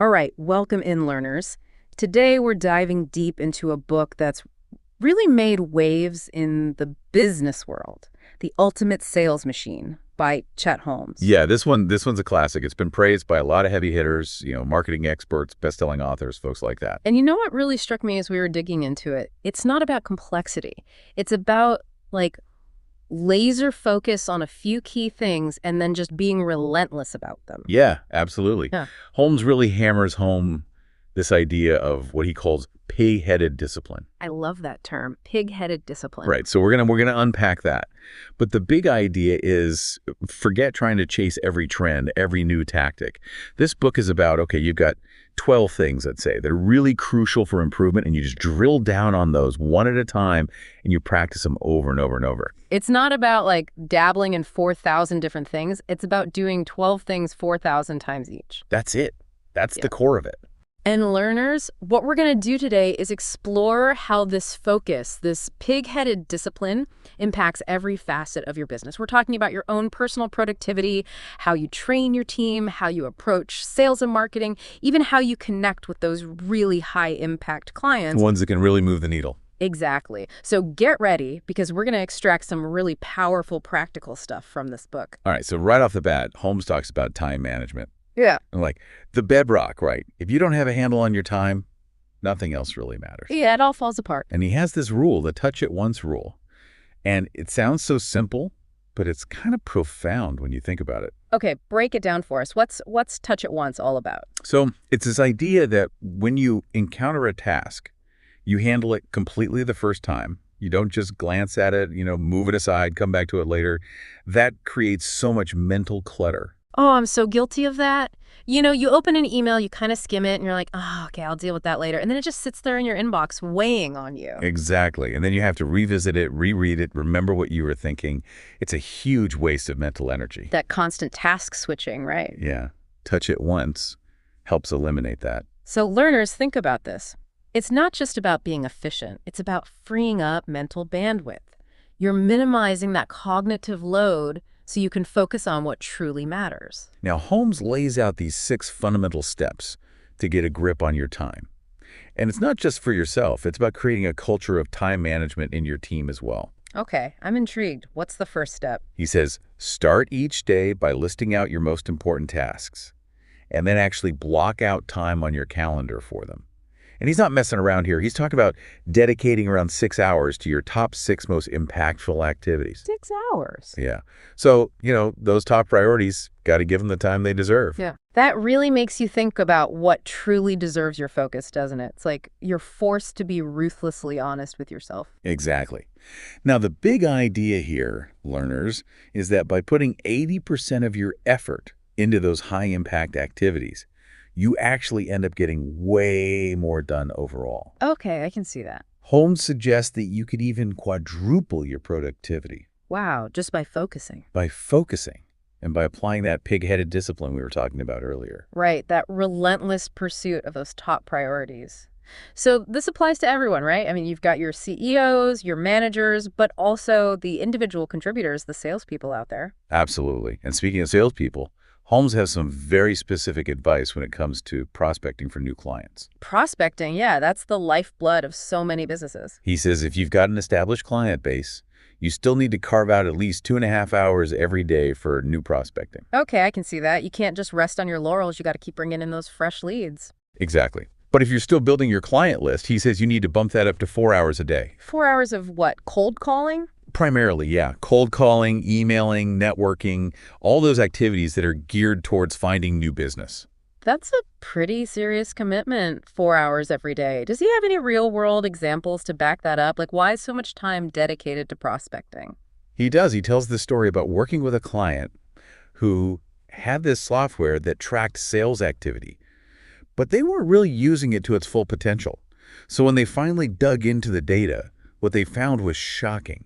All right, welcome in, learners. Today we're diving deep into a book that's really made waves in the business world, The Ultimate Sales Machine by Chet Holmes. Yeah, this one's a classic. It's been praised by a lot of heavy hitters, marketing experts, best-selling authors, folks like that. And you know what really struck me as we were digging into it? It's not about complexity. It's about, like, laser focus on a few key things and then just being relentless about them. Yeah, absolutely. Yeah. Holmes really hammers home this idea of what he calls pigheaded discipline. I love that term, pig-headed discipline. Right. So we're gonna unpack that. But the big idea is forget trying to chase every trend, every new tactic. This book is about, okay, you've got 12 things, let's say, that are really crucial for improvement, and you just drill down on those one at a time, and you practice them over and over and over. It's not about, like, dabbling in 4,000 different things. It's about doing 12 things 4,000 times each. That's it. That's Yeah. the core of it. And learners, what we're going to do today is explore how this focus, this pig-headed discipline, impacts every facet of your business. We're talking about your own personal productivity, how you train your team, how you approach sales and marketing, even how you connect with those really high-impact clients. Ones that can really move the needle. Exactly. So get ready, because we're going to extract some really powerful practical stuff from this book. All right, so right off the bat, Holmes talks about time management. Yeah. And like the bedrock, right? If you don't have a handle on your time, nothing else really matters. Yeah, it all falls apart. And he has this rule, the touch it once rule. And it sounds so simple, but it's kind of profound when you think about it. Okay, break it down for us. What's Touch It Once all about? So it's this idea that when you encounter a task, you handle it completely the first time. You don't just glance at it, move it aside, come back to it later. That creates so much mental clutter. Oh, I'm so guilty of that. You open an email, you kind of skim it, and you're like, oh, okay, I'll deal with that later. And then it just sits there in your inbox weighing on you. Exactly. And then you have to revisit it, reread it, remember what you were thinking. It's a huge waste of mental energy. That constant task switching, right? Yeah. Touch it once helps eliminate that. So learners, think about this. It's not just about being efficient. It's about freeing up mental bandwidth. You're minimizing that cognitive load so you can focus on what truly matters. Now, Holmes lays out these 6 fundamental steps to get a grip on your time. And it's not just for yourself. It's about creating a culture of time management in your team as well. Okay, I'm intrigued. What's the first step? He says, start each day by listing out your most important tasks, and then actually block out time on your calendar for them. And he's not messing around here. He's talking about dedicating around 6 hours to your top 6 most impactful activities. 6 hours? Yeah. So, those top priorities, got to give them the time they deserve. Yeah. That really makes you think about what truly deserves your focus, doesn't it? It's like you're forced to be ruthlessly honest with yourself. Exactly. Now, the big idea here, learners, is that by putting 80% of your effort into those high-impact activities, you actually end up getting way more done overall. Okay, I can see that. Holmes suggests that you could even quadruple your productivity. Wow, just by focusing. By focusing and by applying that pig-headed discipline we were talking about earlier. Right, that relentless pursuit of those top priorities. So this applies to everyone, right? I mean, you've got your CEOs, your managers, but also the individual contributors, the salespeople out there. Absolutely. And speaking of salespeople, Holmes has some very specific advice when it comes to prospecting for new clients. Prospecting, yeah, that's the lifeblood of so many businesses. He says if you've got an established client base, you still need to carve out at least 2.5 hours every day for new prospecting. Okay, I can see that. You can't just rest on your laurels. You got to keep bringing in those fresh leads. Exactly. But if you're still building your client list, he says you need to bump that up to 4 hours a day. 4 hours of what, cold calling? Primarily, yeah. Cold calling, emailing, networking, all those activities that are geared towards finding new business. That's a pretty serious commitment, 4 hours every day. Does he have any real-world examples to back that up? Like, why is so much time dedicated to prospecting? He does. He tells the story about working with a client who had this software that tracked sales activity, but they weren't really using it to its full potential. So when they finally dug into the data, what they found was shocking.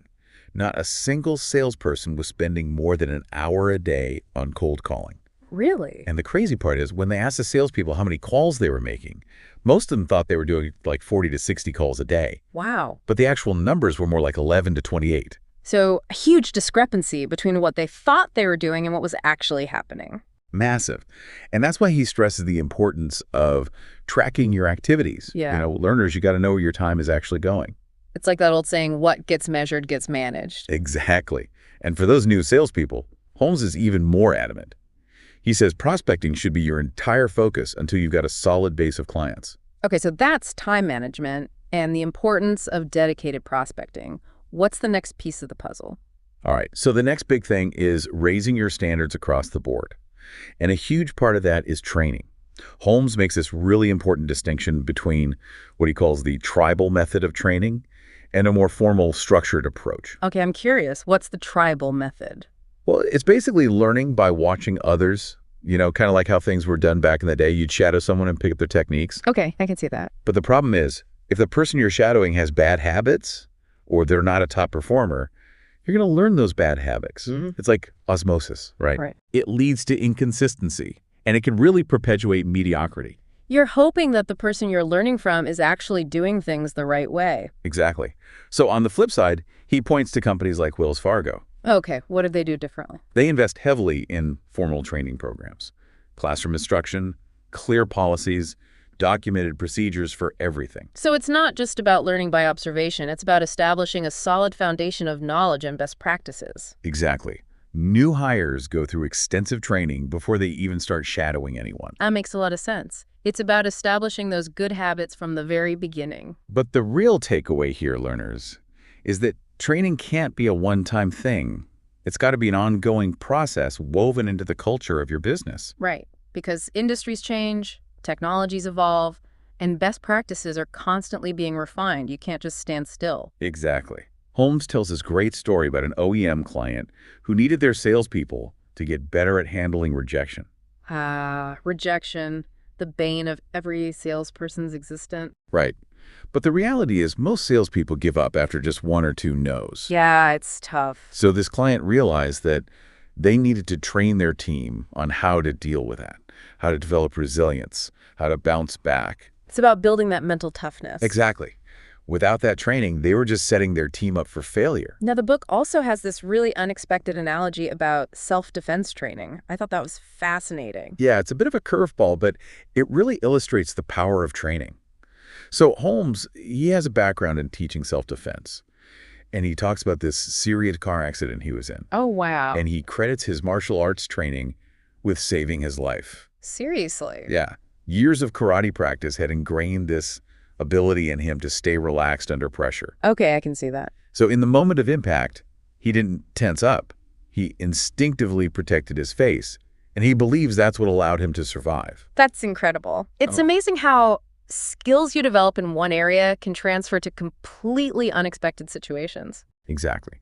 Not a single salesperson was spending more than an hour a day on cold calling. Really? And the crazy part is when they asked the salespeople how many calls they were making, most of them thought they were doing like 40 to 60 calls a day. Wow. But the actual numbers were more like 11 to 28. So a huge discrepancy between what they thought they were doing and what was actually happening. Massive. And that's why he stresses the importance of tracking your activities. Yeah. Learners, you got to know where your time is actually going. It's like that old saying, what gets measured gets managed. Exactly. And for those new salespeople, Holmes is even more adamant. He says prospecting should be your entire focus until you've got a solid base of clients. Okay, so that's time management and the importance of dedicated prospecting. What's the next piece of the puzzle? All right, so the next big thing is raising your standards across the board. And a huge part of that is training. Holmes makes this really important distinction between what he calls the tribal method of training and a more formal, structured approach. Okay, I'm curious. What's the tribal method? Well, it's basically learning by watching others, kind of like how things were done back in the day. You'd shadow someone and pick up their techniques. Okay, I can see that. But the problem is, if the person you're shadowing has bad habits or they're not a top performer, you're going to learn those bad habits. It's like osmosis, right? Right. It leads to inconsistency, and it can really perpetuate mediocrity. You're hoping that the person you're learning from is actually doing things the right way. Exactly. So on the flip side, he points to companies like Wells Fargo. Okay, what did they do differently? They invest heavily in formal training programs, classroom instruction, clear policies, documented procedures for everything. So it's not just about learning by observation, it's about establishing a solid foundation of knowledge and best practices. Exactly. New hires go through extensive training before they even start shadowing anyone. That makes a lot of sense. It's about establishing those good habits from the very beginning. But the real takeaway here, learners, is that training can't be a one-time thing. It's got to be an ongoing process woven into the culture of your business. Right, because industries change, technologies evolve, and best practices are constantly being refined. You can't just stand still. Exactly. Holmes tells this great story about an OEM client who needed their salespeople to get better at handling rejection. Rejection, the bane of every salesperson's existence. Right. But the reality is most salespeople give up after just one or two no's. Yeah, it's tough. So this client realized that they needed to train their team on how to deal with that, how to develop resilience, how to bounce back. It's about building that mental toughness. Exactly. Without that training, they were just setting their team up for failure. Now, the book also has this really unexpected analogy about self-defense training. I thought that was fascinating. Yeah, it's a bit of a curveball, but it really illustrates the power of training. So Holmes, he has a background in teaching self-defense, and he talks about this serious car accident he was in. Oh, wow. And he credits his martial arts training with saving his life. Seriously? Yeah. Years of karate practice had ingrained this ability in him to stay relaxed under pressure. Okay, I can see that. So in the moment of impact, he didn't tense up. He instinctively protected his face, and he believes that's what allowed him to survive. That's incredible. It's amazing how skills you develop in one area can transfer to completely unexpected situations. Exactly.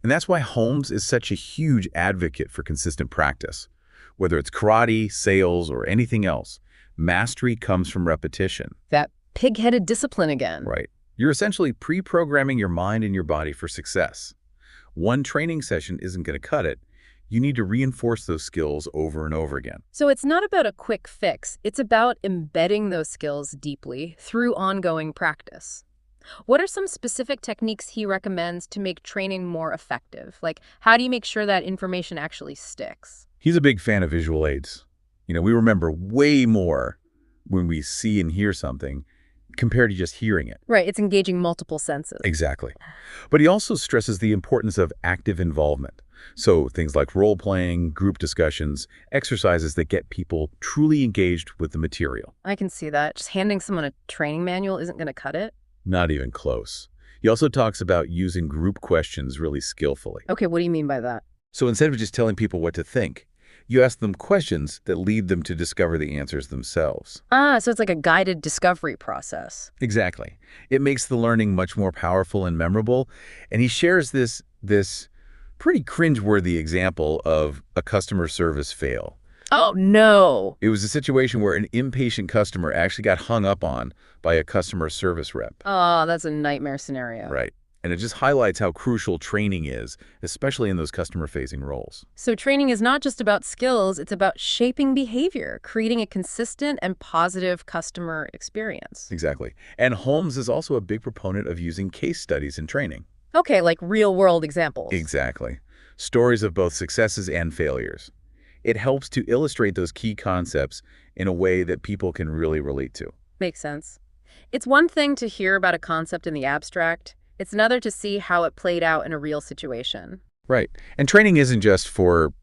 And that's why Holmes is such a huge advocate for consistent practice. Whether it's karate, sales, or anything else, mastery comes from repetition. That pig-headed discipline again. Right. You're essentially pre-programming your mind and your body for success. One training session isn't going to cut it. You need to reinforce those skills over and over again. So it's not about a quick fix. It's about embedding those skills deeply through ongoing practice. What are some specific techniques he recommends to make training more effective? Like, how do you make sure that information actually sticks? He's a big fan of visual aids. We remember way more when we see and hear something compared to just hearing it. Right, it's engaging multiple senses. Exactly. But he also stresses the importance of active involvement. So things like role-playing, group discussions, exercises that get people truly engaged with the material. I can see that. Just handing someone a training manual isn't going to cut it. Not even close. He also talks about using group questions really skillfully. Okay, what do you mean by that? So instead of just telling people what to think, you ask them questions that lead them to discover the answers themselves. So it's like a guided discovery process. Exactly. It makes the learning much more powerful and memorable. And he shares this pretty cringeworthy example of a customer service fail. Oh, no. It was a situation where an impatient customer actually got hung up on by a customer service rep. Oh, that's a nightmare scenario. Right. And it just highlights how crucial training is, especially in those customer-facing roles. So training is not just about skills, it's about shaping behavior, creating a consistent and positive customer experience. Exactly. And Holmes is also a big proponent of using case studies in training. Okay, like real-world examples. Exactly. Stories of both successes and failures. It helps to illustrate those key concepts in a way that people can really relate to. Makes sense. It's one thing to hear about a concept in the abstract. It's another to see how it played out in a real situation. Right. And training isn't just for,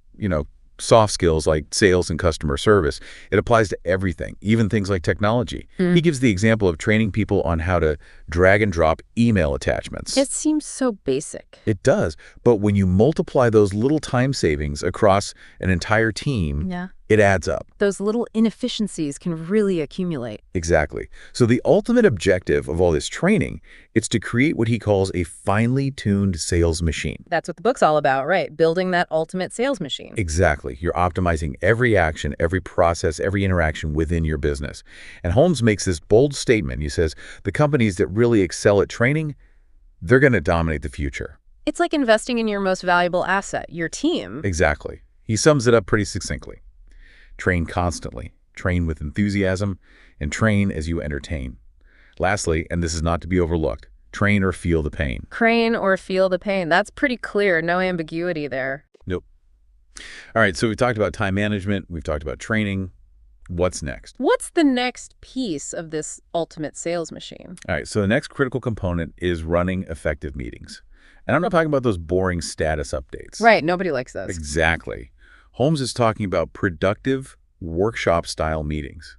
soft skills like sales and customer service. It applies to everything, even things like technology. He gives the example of training people on how to drag and drop email attachments. It seems so basic. It does. But when you multiply those little time savings across an entire team, Yeah. it adds up. Those little inefficiencies can really accumulate. Exactly. So the ultimate objective of all this training is to create what he calls a finely tuned sales machine. That's what the book's all about, right? Building that ultimate sales machine. Exactly. You're optimizing every action, every process, every interaction within your business. And Holmes makes this bold statement. He says, the companies that really excel at training, they're going to dominate the future. It's like investing in your most valuable asset, your team. Exactly. He sums it up pretty succinctly. Train constantly, train with enthusiasm, and train as you entertain. Lastly, and this is not to be overlooked, train or feel the pain. Train or feel the pain. That's pretty clear. No ambiguity there. Nope. All right, so we've talked about time management. We've talked about training. What's next? What's the next piece of this ultimate sales machine? All right, so the next critical component is running effective meetings. And I'm not talking about those boring status updates. Right, nobody likes those. Exactly. Holmes is talking about productive workshop-style meetings.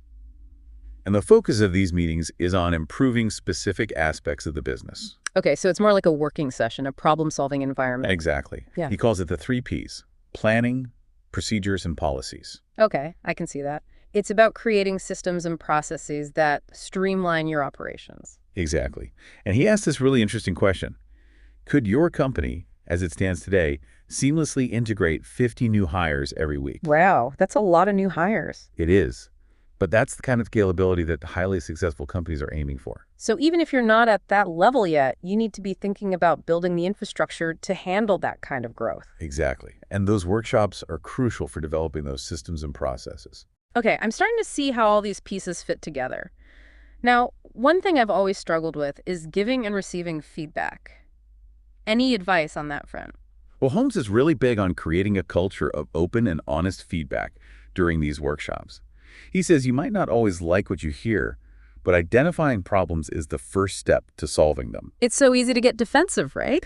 And the focus of these meetings is on improving specific aspects of the business. Okay, so it's more like a working session, a problem-solving environment. Exactly. Yeah. He calls it the 3 Ps: planning, procedures, and policies. Okay, I can see that. It's about creating systems and processes that streamline your operations. Exactly. And he asked this really interesting question. Could your company, as it stands today, seamlessly integrate 50 new hires every week? Wow, that's a lot of new hires. It is. But that's the kind of scalability that highly successful companies are aiming for. So even if you're not at that level yet, you need to be thinking about building the infrastructure to handle that kind of growth. Exactly. And those workshops are crucial for developing those systems and processes. Okay, I'm starting to see how all these pieces fit together. Now, one thing I've always struggled with is giving and receiving feedback. Any advice on that front? Well, Holmes is really big on creating a culture of open and honest feedback during these workshops. He says you might not always like what you hear, but identifying problems is the first step to solving them. It's so easy to get defensive, right?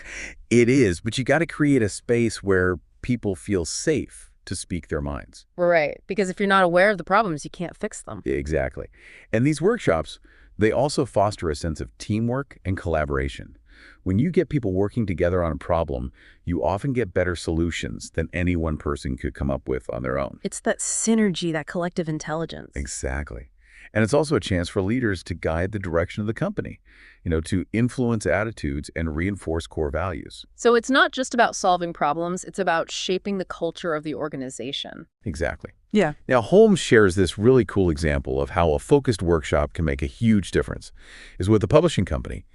It is, but you got to create a space where people feel safe to speak their minds. Right, because if you're not aware of the problems, you can't fix them. Exactly. And these workshops, they also foster a sense of teamwork and collaboration. When you get people working together on a problem, you often get better solutions than any one person could come up with on their own. It's that synergy, that collective intelligence. Exactly. And it's also a chance for leaders to guide the direction of the company, to influence attitudes and reinforce core values. So it's not just about solving problems, it's about shaping the culture of the organization. Exactly. Yeah. Now, Holmes shares this really cool example of how a focused workshop can make a huge difference. Is with a publishing company,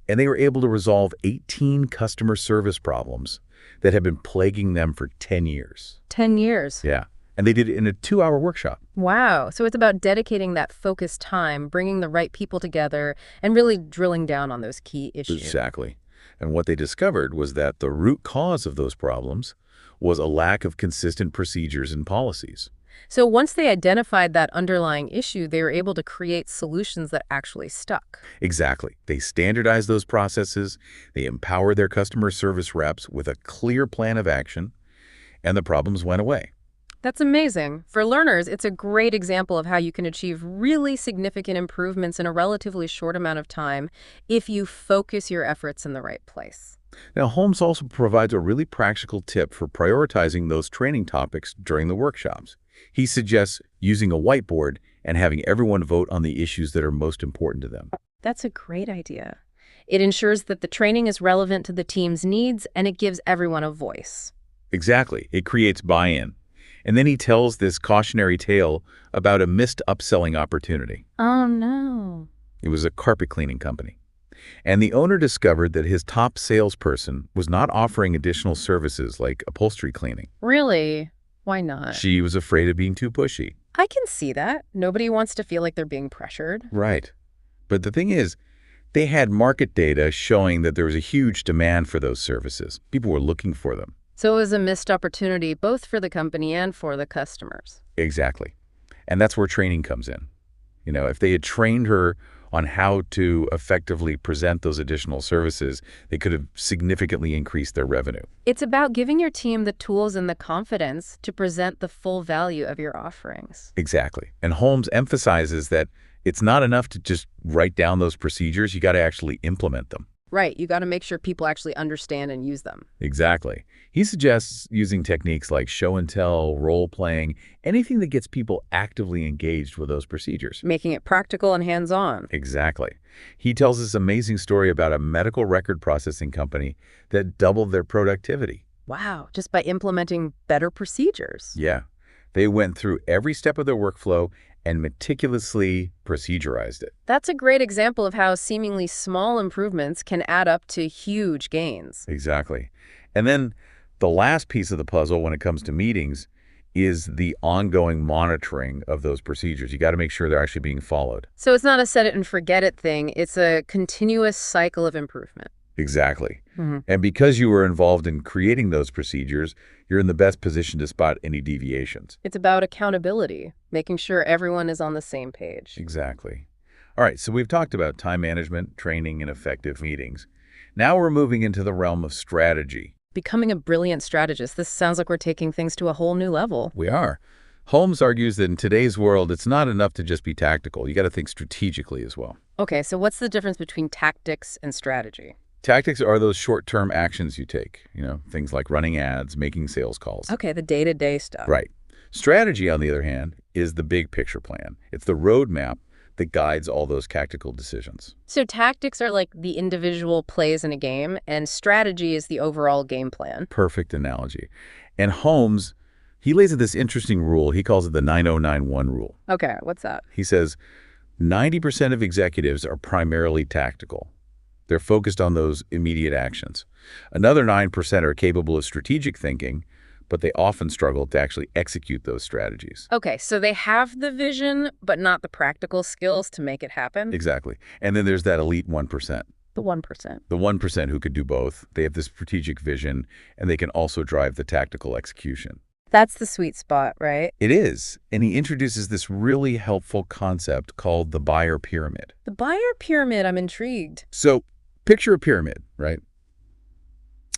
and they were able to resolve 18 customer service problems that had been plaguing them for 10 years. 10 years. Yeah. And they did it in a 2-hour workshop. Wow. So it's about dedicating that focused time, bringing the right people together, and really drilling down on those key issues. Exactly. And what they discovered was that the root cause of those problems was a lack of consistent procedures and policies. So once they identified that underlying issue, they were able to create solutions that actually stuck. Exactly. They standardized those processes, they empowered their customer service reps with a clear plan of action, and the problems went away. That's amazing. For learners, it's a great example of how you can achieve really significant improvements in a relatively short amount of time if you focus your efforts in the right place. Now, Holmes also provides a really practical tip for prioritizing those training topics during the workshops. He suggests using a whiteboard and having everyone vote on the issues that are most important to them. That's a great idea. It ensures that the training is relevant to the team's needs and it gives everyone a voice. Exactly. It creates buy-in. And then he tells this cautionary tale about a missed upselling opportunity. Oh, no. It was a carpet cleaning company. And the owner discovered that his top salesperson was not offering additional services like upholstery cleaning. Really? Why not? She was afraid of being too pushy. I can see that. Nobody wants to feel like they're being pressured. Right. But the thing is, they had market data showing that there was a huge demand for those services. People were looking for them. So it was a missed opportunity both for the company and for the customers. Exactly. And that's where training comes in. If they had trained her on how to effectively present those additional services, they could have significantly increased their revenue. It's about giving your team the tools and the confidence to present the full value of your offerings. Exactly. And Holmes emphasizes that it's not enough to just write down those procedures. You got to actually implement them. Right, you got to make sure people actually understand and use them. Exactly. He suggests using techniques like show and tell, role playing, anything that gets people actively engaged with those procedures. Making it practical and hands-on. Exactly. He tells this amazing story about a medical record processing company that doubled their productivity. Wow, just by implementing better procedures. Yeah. They went through every step of their workflow and meticulously procedurized it. That's a great example of how seemingly small improvements can add up to huge gains. Exactly. And then the last piece of the puzzle when it comes to meetings is the ongoing monitoring of those procedures. You got to make sure they're actually being followed. So it's not a set it and forget it thing. It's a continuous cycle of improvement. Exactly. Mm-hmm. And because you were involved in creating those procedures, you're in the best position to spot any deviations. It's about accountability, making sure everyone is on the same page. Exactly. All right, so we've talked about time management, training, and effective meetings. Now we're moving into the realm of strategy. Becoming a brilliant strategist. This sounds like we're taking things to a whole new level. We are. Holmes argues that in today's world, it's not enough to just be tactical. You got to think strategically as well. Okay, so what's the difference between tactics and strategy? Tactics are those short-term actions you take, things like running ads, making sales calls. Okay, the day-to-day stuff. Right. Strategy, on the other hand, is the big picture plan. It's the roadmap that guides all those tactical decisions. So tactics are like the individual plays in a game, and strategy is the overall game plan. Perfect analogy. And Holmes, he lays out this interesting rule. He calls it the 9091 rule. Okay, what's that? He says 90% of executives are primarily tactical. They're focused on those immediate actions. Another 9% are capable of strategic thinking, but they often struggle to actually execute those strategies. Okay, so they have the vision, but not the practical skills to make it happen? Exactly. And then there's that elite 1%. The 1%. The 1% who could do both. They have the strategic vision, and they can also drive the tactical execution. That's the sweet spot, right? It is. And he introduces this really helpful concept called the buyer pyramid. The buyer pyramid, I'm intrigued. So picture a pyramid, right?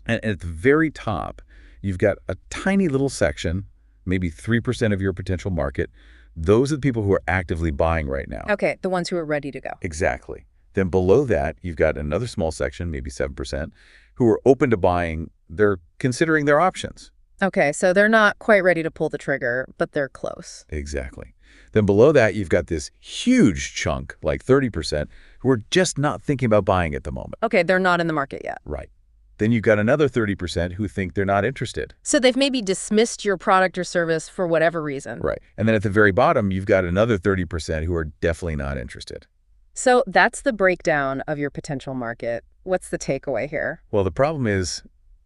And at the very top, you've got a tiny little section, maybe 3% of your potential market. Those are the people who are actively buying right now. Okay, the ones who are ready to go. Exactly. Then below that, you've got another small section, maybe 7%, who are open to buying. They're considering their options. Okay, so they're not quite ready to pull the trigger, but they're close. Exactly. Then below that, you've got this huge chunk, like 30%, who are just not thinking about buying at the moment. Okay, they're not in the market yet. Right. Then you've got another 30% who think they're not interested. So they've maybe dismissed your product or service for whatever reason. Right. And then at the very bottom, you've got another 30% who are definitely not interested. So that's the breakdown of your potential market. What's the takeaway here? Well, the problem is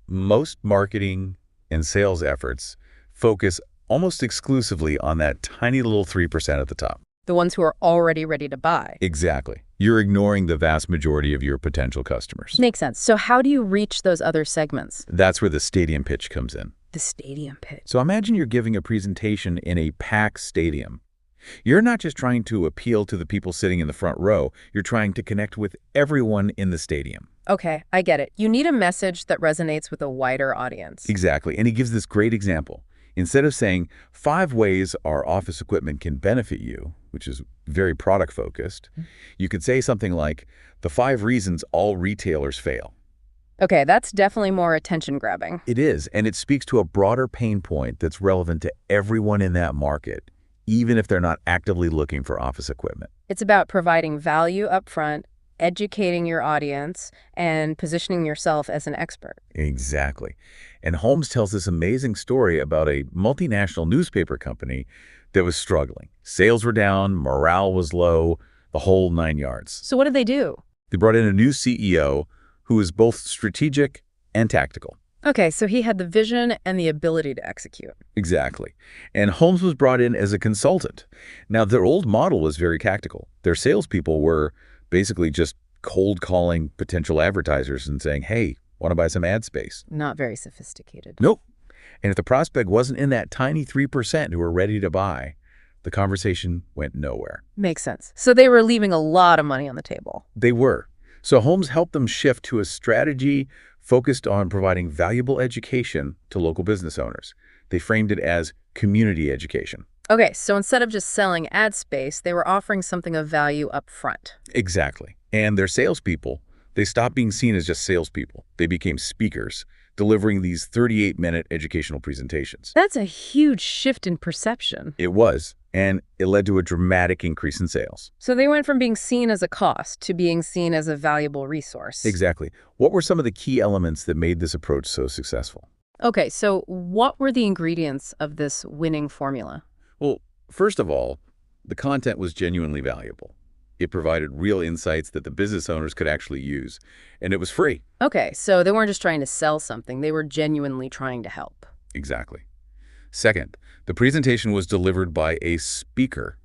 most marketing and sales efforts focus almost exclusively on that tiny little 3% at the top. The ones who are already ready to buy. Exactly. You're ignoring the vast majority of your potential customers. Makes sense. So how do you reach those other segments? That's where the stadium pitch comes in. The stadium pitch. So imagine you're giving a presentation in a packed stadium. You're not just trying to appeal to the people sitting in the front row. You're trying to connect with everyone in the stadium. Okay, I get it. You need a message that resonates with a wider audience. Exactly. And he gives this great example. Instead of saying 5 ways our office equipment can benefit you, which is very product focused, you could say something like the 5 reasons all retailers fail. Okay, that's definitely more attention grabbing. It is, and it speaks to a broader pain point that's relevant to everyone in that market, even if they're not actively looking for office equipment. It's about providing value up front, educating your audience, and positioning yourself as an expert. Exactly. And Holmes tells this amazing story about a multinational newspaper company that was struggling. Sales were down, morale was low, the whole 9 yards. So what did they do? They brought in a new CEO who was both strategic and tactical. Okay, so he had the vision and the ability to execute. Exactly. And Holmes was brought in as a consultant. Now, their old model was very tactical. Their salespeople were basically just cold calling potential advertisers and saying, hey, want to buy some ad space? Not very sophisticated. Nope. And if the prospect wasn't in that tiny 3% who were ready to buy, the conversation went nowhere. Makes sense. So they were leaving a lot of money on the table. They were. So Holmes helped them shift to a strategy focused on providing valuable education to local business owners. They framed it as community education. Okay, so instead of just selling ad space, they were offering something of value up front. Exactly. And their salespeople, they stopped being seen as just salespeople. They became speakers, delivering these 38-minute educational presentations. That's a huge shift in perception. It was, and it led to a dramatic increase in sales. So they went from being seen as a cost to being seen as a valuable resource. Exactly. What were some of the key elements that made this approach so successful? Okay, so what were the ingredients of this winning formula? Well, first of all, the content was genuinely valuable. It provided real insights that the business owners could actually use, and it was free. Okay, so they weren't just trying to sell something, they were genuinely trying to help. Exactly. Second, the presentation was delivered by a speaker,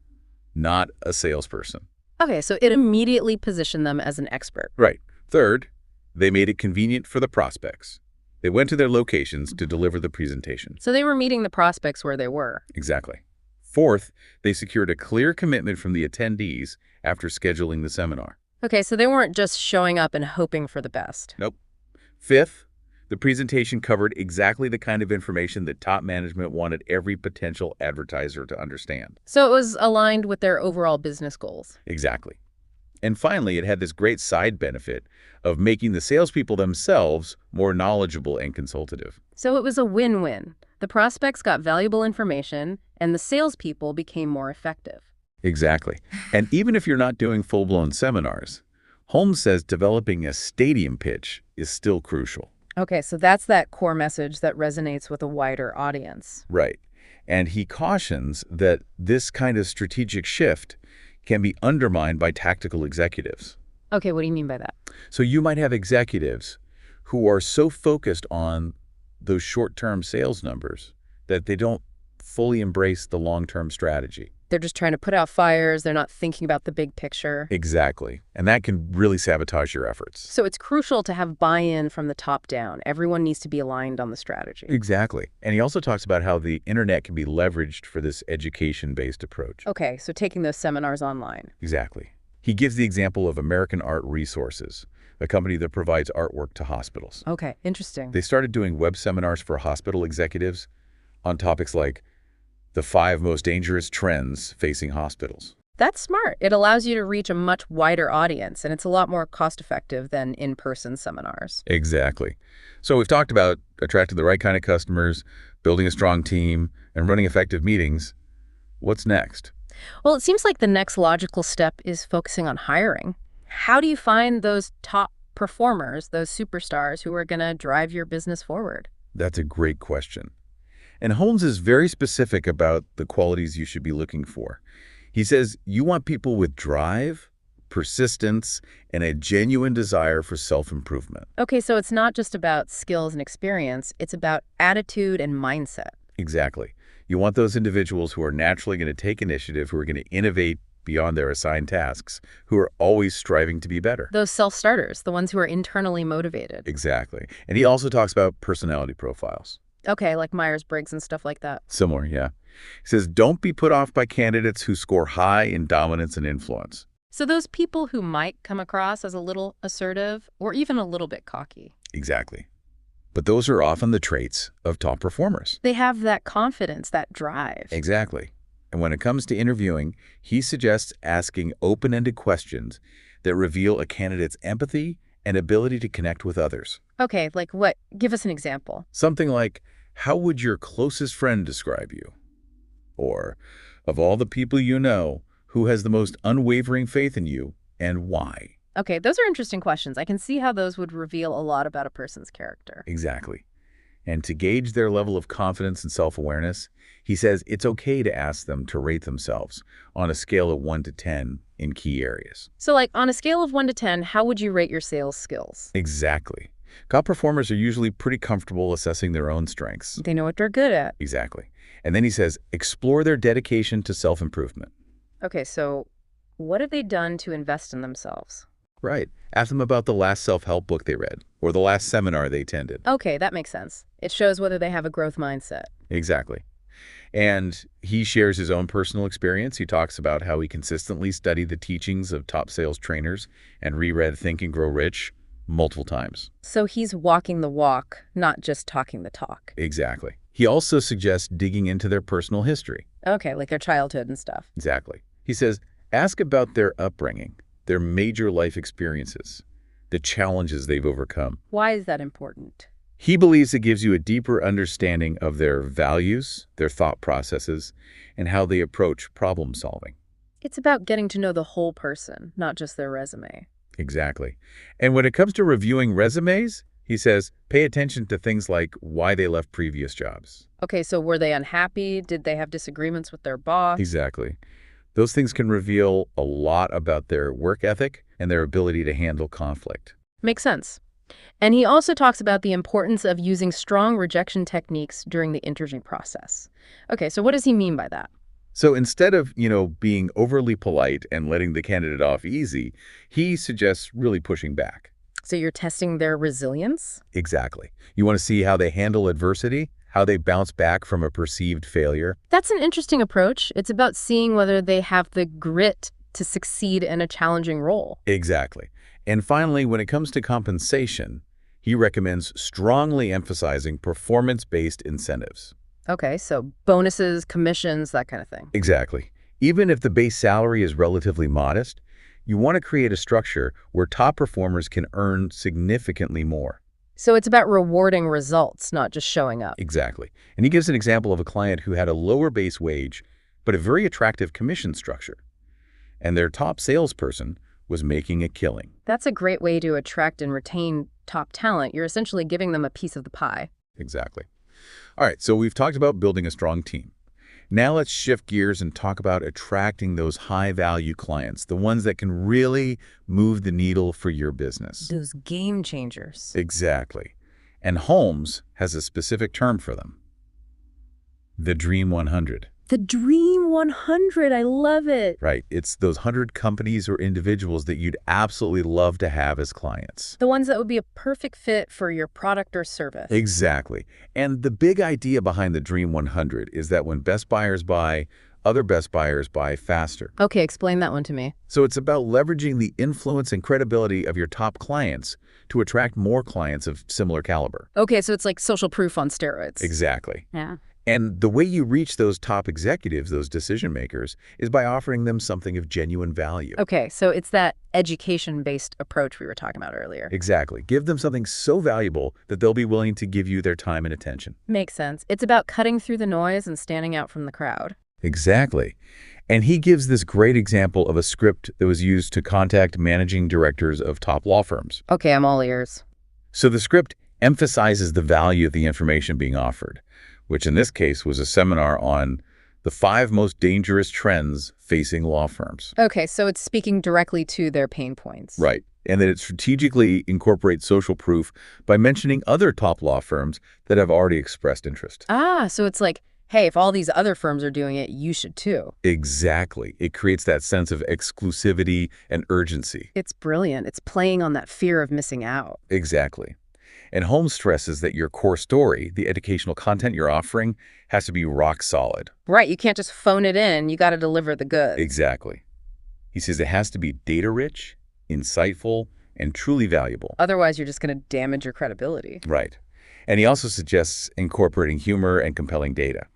not a salesperson. Okay, so it immediately positioned them as an expert. Right. Third, they made it convenient for the prospects. They went to their locations to deliver the presentation. So they were meeting the prospects where they were. Exactly. Fourth, they secured a clear commitment from the attendees after scheduling the seminar. Okay, so they weren't just showing up and hoping for the best. Nope. Fifth, the presentation covered exactly the kind of information that top management wanted every potential advertiser to understand. So it was aligned with their overall business goals. Exactly. And finally, it had this great side benefit of making the salespeople themselves more knowledgeable and consultative. So it was a win-win. The prospects got valuable information, and the salespeople became more effective. Exactly. And even if you're not doing full-blown seminars, Holmes says developing a stadium pitch is still crucial. Okay, so that's that core message that resonates with a wider audience. Right. And he cautions that this kind of strategic shift can be undermined by tactical executives. Okay, what do you mean by that? So you might have executives who are so focused on those short-term sales numbers that they don't fully embrace the long-term strategy. They're just trying to put out fires. They're not thinking about the big picture. Exactly. And that can really sabotage your efforts. So it's crucial to have buy-in from the top down. Everyone needs to be aligned on the strategy. Exactly. And he also talks about how the internet can be leveraged for this education-based approach. Okay, so taking those seminars online. Exactly. He gives the example of American Art Resources, a company that provides artwork to hospitals. Okay, interesting. They started doing web seminars for hospital executives on topics like the 5 most dangerous trends facing hospitals. That's smart. It allows you to reach a much wider audience, and it's a lot more cost-effective than in-person seminars. Exactly. So we've talked about attracting the right kind of customers, building a strong team, and running effective meetings. What's next? Well, it seems like the next logical step is focusing on hiring. How do you find those top performers, those superstars who are going to drive your business forward? That's a great question. And Holmes is very specific about the qualities you should be looking for. He says you want people with drive, persistence, and a genuine desire for self-improvement. Okay, so it's not just about skills and experience, it's about attitude and mindset. Exactly. You want those individuals who are naturally going to take initiative, who are going to innovate beyond their assigned tasks, who are always striving to be better. Those self-starters, the ones who are internally motivated. Exactly. And he also talks about personality profiles. Okay, like Myers-Briggs and stuff like that. Similar, yeah. He says, don't be put off by candidates who score high in dominance and influence. So those people who might come across as a little assertive or even a little bit cocky. Exactly. But those are often the traits of top performers. They have that confidence, that drive. Exactly. And when it comes to interviewing, he suggests asking open-ended questions that reveal a candidate's empathy and ability to connect with others. Okay, like what? Give us an example. Something like, how would your closest friend describe you? Or, of all the people you know, who has the most unwavering faith in you and why? Okay, those are interesting questions. I can see how those would reveal a lot about a person's character. Exactly. And to gauge their level of confidence and self-awareness, he says it's okay to ask them to rate themselves on a scale of 1 to 10 in key areas. So like on a scale of 1 to 10, how would you rate your sales skills? Exactly. Top performers are usually pretty comfortable assessing their own strengths. They know what they're good at. Exactly. And then he says, explore their dedication to self-improvement. Okay, so what have they done to invest in themselves? Right. Ask them about the last self-help book they read, or the last seminar they attended. Okay, that makes sense. It shows whether they have a growth mindset. Exactly. And he shares his own personal experience. He talks about how he consistently studied the teachings of top sales trainers and reread Think and Grow Rich multiple times. So he's walking the walk, not just talking the talk. Exactly. He also suggests digging into their personal history. Okay, like their childhood and stuff. Exactly. He says, ask about their upbringing, their major life experiences, the challenges they've overcome. Why is that important? He believes it gives you a deeper understanding of their values, their thought processes, and how they approach problem solving. It's about getting to know the whole person, not just their resume. Exactly. And when it comes to reviewing resumes, he says, pay attention to things like why they left previous jobs. Okay, so were they unhappy? Did they have disagreements with their boss? Exactly. Those things can reveal a lot about their work ethic and their ability to handle conflict. Makes sense. And he also talks about the importance of using strong rejection techniques during the interview process. Okay, so what does he mean by that? So instead of, being overly polite and letting the candidate off easy, he suggests really pushing back. So you're testing their resilience? Exactly. You want to see how they handle adversity, how they bounce back from a perceived failure. That's an interesting approach. It's about seeing whether they have the grit to succeed in a challenging role. Exactly. And finally, when it comes to compensation, he recommends strongly emphasizing performance-based incentives. Okay, so bonuses, commissions, that kind of thing. Exactly. Even if the base salary is relatively modest, you want to create a structure where top performers can earn significantly more. So it's about rewarding results, not just showing up. Exactly. And he gives an example of a client who had a lower base wage, but a very attractive commission structure. And their top salesperson was making a killing. That's a great way to attract and retain top talent. You're essentially giving them a piece of the pie. Exactly. All right, so we've talked about building a strong team. Now let's shift gears and talk about attracting those high-value clients, the ones that can really move the needle for your business. Those game changers. Exactly. And Holmes has a specific term for them. The Dream 100. The Dream 100, I love it. Right. It's those 100 companies or individuals that you'd absolutely love to have as clients. The ones that would be a perfect fit for your product or service. Exactly. And the big idea behind the Dream 100 is that when best buyers buy, other best buyers buy faster. Okay, explain that one to me. So it's about leveraging the influence and credibility of your top clients to attract more clients of similar caliber. Okay, so it's like social proof on steroids. Exactly. Yeah. And the way you reach those top executives, those decision makers, is by offering them something of genuine value. Okay, so it's that education-based approach we were talking about earlier. Exactly. Give them something so valuable that they'll be willing to give you their time and attention. Makes sense. It's about cutting through the noise and standing out from the crowd. Exactly. And he gives this great example of a script that was used to contact managing directors of top law firms. Okay, I'm all ears. So the script emphasizes the value of the information being offered, which in this case was a seminar on the 5 most dangerous trends facing law firms. Okay, so it's speaking directly to their pain points. Right. And that it strategically incorporates social proof by mentioning other top law firms that have already expressed interest. Ah, so it's like, hey, if all these other firms are doing it, you should too. Exactly. It creates that sense of exclusivity and urgency. It's brilliant. It's playing on that fear of missing out. Exactly. And Holmes stresses that your core story, the educational content you're offering, has to be rock solid. Right, you can't just phone it in. You got to deliver the goods. Exactly. He says it has to be data-rich, insightful, and truly valuable. Otherwise, you're just going to damage your credibility. Right. And he also suggests incorporating humor and compelling data.